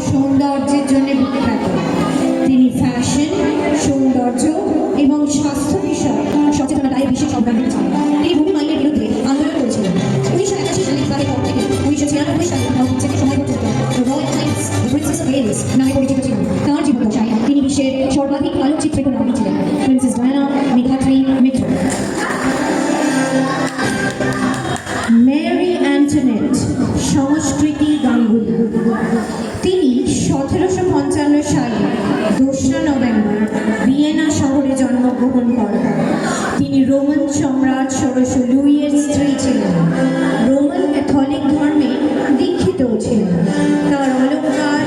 সৌন্দর্যের জন্য বিখ্যাত। তিনি ফ্যাশন, সৌন্দর্য এবং স্বাস্থ্য বিষয়ে সচেতনতায় বিশেষ অবদান রেখেছেন। তিনি ভূমি মাইনের বিরুদ্ধে আন্দোলন করেছিলেন। 1981 সালে বিবাহের পর থেকে 1996 সালে থেকে সময় পর্যন্ত royal times princess of Wales নামে পরিচিত ছিলেন। তাঁর জীবদ্দশায় তিনি বিশ্বের সর্বাধিক আলোকচিত্রিত নারী ছিলেন। প্রিন্সেস ডায়ানা, মেঘাত্রী মিত্র। মেরি অ্যান্টনেট সংস্কৃতি গাঙ্গুলি। তিনি 1755 সালে 2রা নভেম্বর ভিয়েনা শহরে জন্মগ্রহণ করেন। তিনি রোমান সম্রাট ষোড়শ লুইয়ের স্ত্রী ছিলেন। রোমান ক্যাথলিক ধর্মে দীক্ষিতও ছিলেন। তার অলঙ্কার,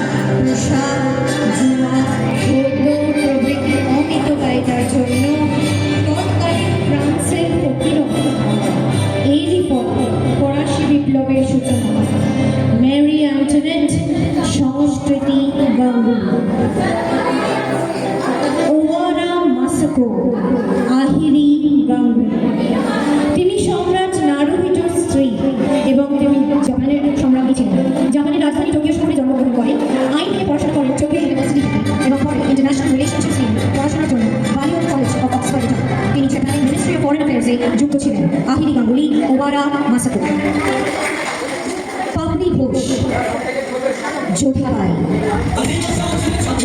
পোশাক, জুয়া, ভোগ্য প্রভৃতি অমিতকারিতার জন্য তৎকালীন ফ্রান্সের ফকিররা এরই পথে ফরাসি বিপ্লবের সূচনা হয়। মেরি অ্যান্টনেট সংস্কৃতি গাঙ্গুলি। ওয়ারা মাসাকো আহিরি গাঙ্গুলি। তিনি সম্রাট নারুহিটোর স্ত্রী এবং তিনি জাপানের সম্রাজ্ঞী ছিলেন। জাপানের রাজধানী টোকিও শহরে জন্মগ্রহণ করেন। আইন নিয়ে পড়াশোনা করেন টোকিও ইউনিভার্সিটি এবং পরে ইন্টারন্যাশনাল রিলেশনশিপস নিয়ে পড়াশোনার জন্য বালিয়ন কলেজ অফ অক্সফোর্ডে যান। তিনি জাপানের মিনিস্ট্রি অফ ফরেন অ্যাফেয়ার্সে যুক্ত ছিলেন। আহিরি গাঙ্গুলি, ওয়ারা মাসাকো। পাপড়ি ঘোষ, যোধাবাই।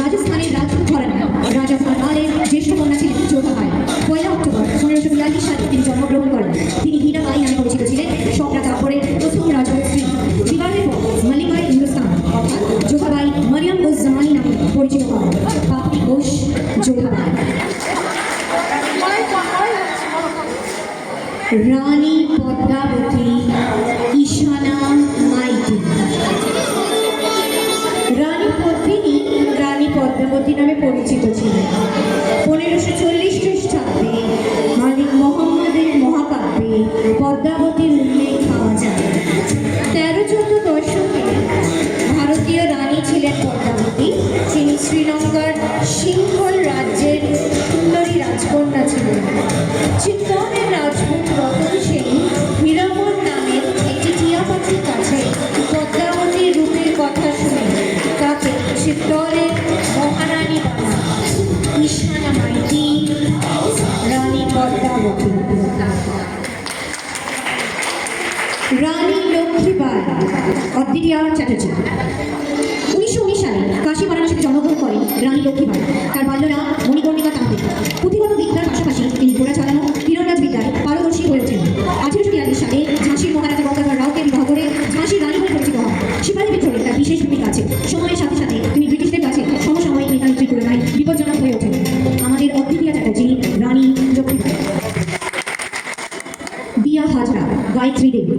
রাজস্থানের রাজপুত ঘরানা রাজা ফারহানের জ্যেষ্ঠ কন্যা ছিলেন যোধাবাই। 1 অক্টোবর 1542 সালে তিনি জন্মগ্রহণ করেন। তিনি হীরাবাই নামে পরিচিত ছিলেন। সম্রাট আকবরের প্রথম রাজপুত স্ত্রী। বিবাহের পর মালিকায় হিন্দুস্তান অর্থাৎ যোধাবাই মরিয়ম উজ জামানি নামে পরিচিত হন। পাপড়ি ঘোষ, যোধাবাই। রানী পদ্মাবতী ঈশানা মাইতি। রানী পদ্মাবতী নামে পরিচিত ছিলেন। 1540 খ্রিস্টাব্দে মালিক মোহাম্মদের মহাকাব্যে পদ্মাবতীর উল্লেখ পাওয়া যায়। 13-14 দশকে ভারতীয় রানী ছিলেন পদ্মাবতী। তিনি শ্রীলঙ্কার সিংহল রাজ্যের সুন্দরী রাজকন্যা ছিলেন। চিত্তৌড়ের রাজপুত রতন সেন হীরামন নামের একটি টিয়া পাখির কাছে পদ্মাবতীর রূপের কথা শুনে তাকে চিত্তৌড়ের মহারানী বানান। ঈশানা মাইতি, রানী পদ্মাবতী। রানী লক্ষ্মীবাই, অদ্বিতীয়া চ্যাটার্জি। 1919 সালে কাশী বারাণসীতে জন্মগ্রহণ করেন রানী লক্ষ্মীবাই। তার বাল্যনাম মণিকর্ণিকা তান্ত্রিক। পুঁথিগত বিদ্যার পাশাপাশি তিনি ঘোড়া চালানো, তীরন্দাজ বিদ্যায় পারদর্শী হয়ে ওঠেন। 1842 সালে ঝাঁসির মহারাজা গঙ্গাধর রাওকে বিবাহ করে ঝাঁসির রানী হয়ে পরিচিত হন। সিপাহী বিদ্রোহে তার বিশেষ ভূমিকা আছে। সময়ের সাথে সাথে তিনি ব্রিটিশদের কাছে সমসাময়িক নেতানেত্রীর তুলনায় বিপজ্জনক হয়ে ওঠেন। আমাদের অদ্বিতীয়া চ্যাটার্জি, রানী লক্ষ্মীবাই। দিয়া হাজরা, গায়ত্রী দেবী।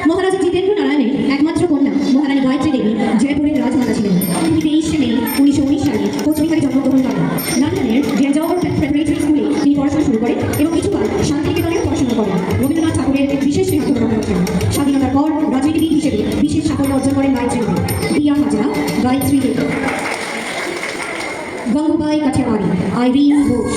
মহারাজা জিতেন্দ্র নারায়ণের একমাত্র কন্যা মহারানী গায়ত্রী দেবী জয়পুরের রাজমাতা ছিলেন। তিনি 23 মে 1919 সালে কোচবিহারে জন্মগ্রহণ করেন। লন্ডনের গেঞ্জাওয়ার প্রেপারেটরি স্কুলে তিনি পড়াশোনা শুরু করেন এবং কিছুকাল শান্তিনিকেতনেও পড়াশোনা করেন। রবীন্দ্রনাথ ঠাকুরের বিশেষ স্নেহাধন্য হয়ে ওঠেন। স্বাধীনতার পর রাজনীতিবিদ হিসেবে বিশেষ সাফল্য অর্জন করেন গায়ত্রী দেবী। দিয়া হাজরা, গায়ত্রী দেবী। গঙ্গুবাই কাঠিয়াওয়াড়ি, আইরিন ঘোষ।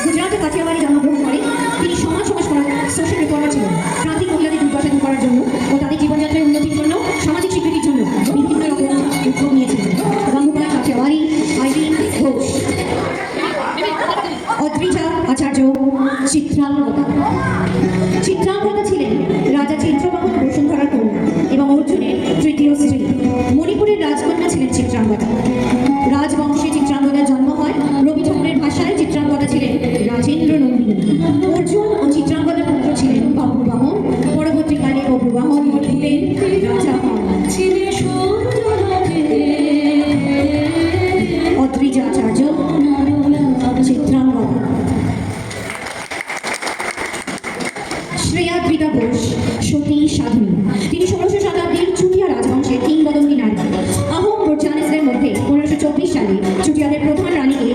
গুজরাটের কাঠিয়াওয়াড়ি জন্মগ্রহণ করেন। তিনি সমাজ সংস্কারক, সোশ্যাল রিফর্মার ছিলেন। প্রান্তিক মহিলাদের দুর্দশা দূর করার জন্য ও তাদের জীবনযাত্রার উন্নতির জন্য, সামাজিক স্বীকৃতির জন্য বিভিন্ন রকম উদ্যোগ নিয়েছিলেন। গঙ্গুবাই কাঠিয়াওয়াড়ি, আইরিন ঘোষ। অদ্রিজা আচার্য, চিত্রাঙ্গদা। চিত্রাঙ্গদা ছিলেন রাজা চিত্রবাহন বসুন্ধরার কন্যা এবং অর্জুনের তৃতীয় স্ত্রী। মণিপুরের রাজকন্যা ছিলেন চিত্রাঙ্গদা। রাজবংশে চিত্রাঙ্গদার জন্ম হয়। রবি ঠাকুরের ভাষায় চিত্রাঙ্গদা ছিলেন রাজেন্দ্র নন্দিনী। অর্জুন ও চিত্রাঙ্গদার পুত্র ছিলেন বব্রুবাহন। পরবর্তীকালে বব্রুবাহন মণিপুরের রাজা হন। অদ্রিজা আচার্য, চিত্রাঙ্গদা। শ্রেয়াদ্রিতা ঘোষ, সতী সাধনী। তিনি 16শ শতাব্দীর চুটিয়া রাজবংশের কিংবদন্তি নারী। আহোম প্রজানিসদের মধ্যে 1524 সালে চুটিয়াদের প্রধান রানীকে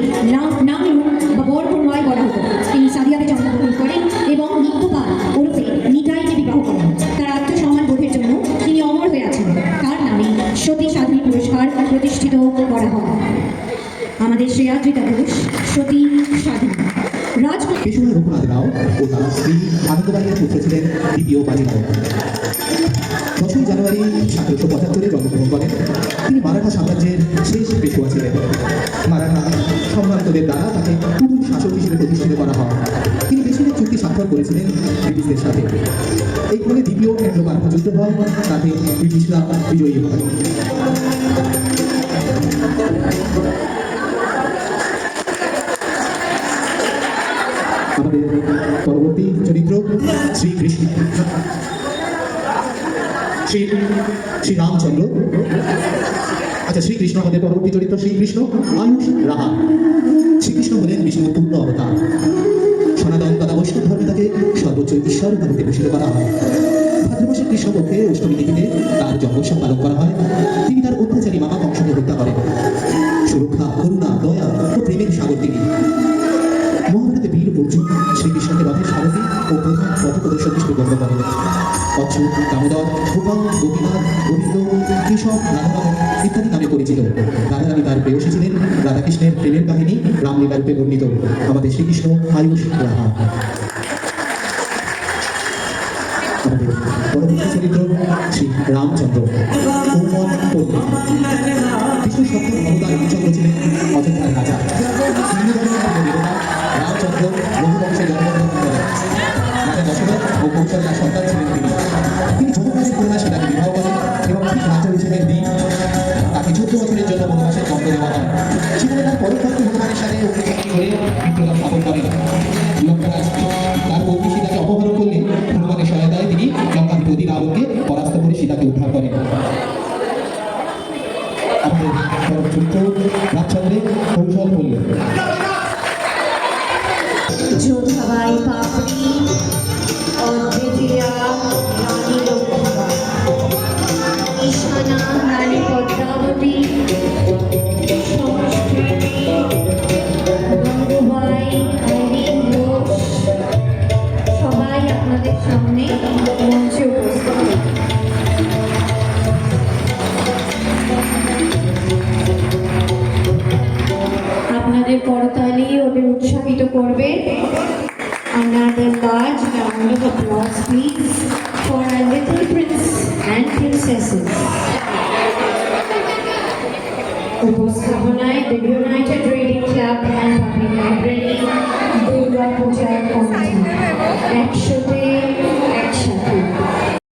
নামলুং বা বরকন্যায় বলা হতো। তিনি সাদিয়াতে জন্মগ্রহণ করেন এবং নিত্যপাল ওরফে নিতাইকে বিবাহ করেন। তার আত্মসম্মান বোধের জন্য তিনি অমর হয়ে আছেন। তার নামে সতী সাধনী পুরস্কার প্রতিষ্ঠিত করা হয়। আমাদের শ্রেয়াদ্রিতা ঘোষ, সতী সাধনী। পেশোয়া রঘুনাথ রাও ও তার স্ত্রী আনন্দবাইয়ের পুত্র ছিলেন দ্বিতীয় বাজিরাও। 10ই জানুয়ারি জানুয়ারি 1775 জন্মগ্রহণ করেন। তিনি মারাঠা সাম্রাজ্যের শেষ পেশোয়া ছিলেন। মারাঠা সম্ভ্রান্তদের দ্বারা তাকে পুরুষ শাসক হিসেবে প্রতিষ্ঠিত করা হয়। তিনি বেশিরভাগ চুক্তি স্বাক্ষর করেছিলেন ব্রিটিশদের সাথে। এই ফলে দ্বিতীয় অ্যাংলো মারাঠা যুদ্ধ হয়, তাতে ব্রিটিশরা বিজয়ী হয়। আমাদের পরবর্তী চরিত্র শ্রীকৃষ্ণ, শ্রীরামচন্দ্র। আচ্ছা, শ্রীকৃষ্ণ আমাদের পরবর্তী চরিত্র শ্রীকৃষ্ণ আয়ুষ রাহা। শ্রীকৃষ্ণ হলেন বিষ্ণুর পূর্ণ অবতার। সনাতন তথা বৈষ্ণব ধর্মে তাকে সর্বোচ্চ ঈশ্বর ভাবে ভূষিত করা হয়। ভাদ্র মাসের কৃষ্ণপক্ষে অষ্টমী তিথিতে তার জন্মোৎসব পালন করা হয়। তিনি তার অত্যাচারী মামা কংসকে হত্যা করেন। সুরক্ষা, করুণা, দয়া ও প্রেমের সাগর তিনি। মহাভারতে বীর অর্জুন শ্রীকৃষ্ণকে রথের সারথি ও প্রধান পথপ্রদর্শক হিসেবে গণ্য করেন। অচ্যুত, দামোদর, গোপাল, গোপীনাথ, গোবিন্দ, কেশব, রাধামাধব ইত্যাদি নামে পরিচিত। রাধারানী তার প্রেয়সী ছিলেন। রাধাকৃষ্ণের প্রেমের কাহিনী রামলীলা রূপে বর্ণিত। আমাদের শ্রীকৃষ্ণ আয়ুষ রাহা। আমাদের পরবর্তী চরিত্র শ্রী রামচন্দ্র কোমল পণ্ডিত। বিষ্ণু সপ্তম অবতার রামচন্দ্র ছিলেন অযোধ্যার রাজা। হিন্দু ধর্মের দেবতা রামচন্দ্র রঘুবংশে জন্মগ্রহণ করেন। রাজা দশরথ ও কৌশল্যার সন্তান ছিলেন তিনি। তিনি যমরাজের কন্যা সীতাকে বিবাহ করেন এবং ঠিক রাজ্য হিসেবে দিন তাকে 14 বছরের জন্য বনবাসের দণ্ড দেওয়া হয়। সেখানে তার পরবর্তী হনুমানের সাথে অগ্নিচক্রি করে বিপ্লব স্থাপন করেন। লঙ্কারাজ তার পত্নী সীতাকে অপহরণ করলে হনুমানের সহায়তায় তিনি লঙ্কাধিপতি রাবণকে পরাস্ত করে সীতাকে উদ্ধার করেন। আমাদের চরিত্র রামচন্দ্রের কৌশল বললেন। যোধাবাই পাপড়ি, অদ্বিতীয়া রানী লক্ষ্মীবাই, ঈশানা রানী পদ্মাবতী, সংস্কৃতি গঙ্গুবাই, আইরিন ঘোষ সবাই আপনাদের সামনে মঞ্চে উপস্থিত। আপনাদের করতালি ওদের উৎসাহিত করবে। Another large round of applause, please, for our little prince and princesses. উপস্থাপনায় The United Reading Club and Public Library, Durga পূজার কমিটি একসাথে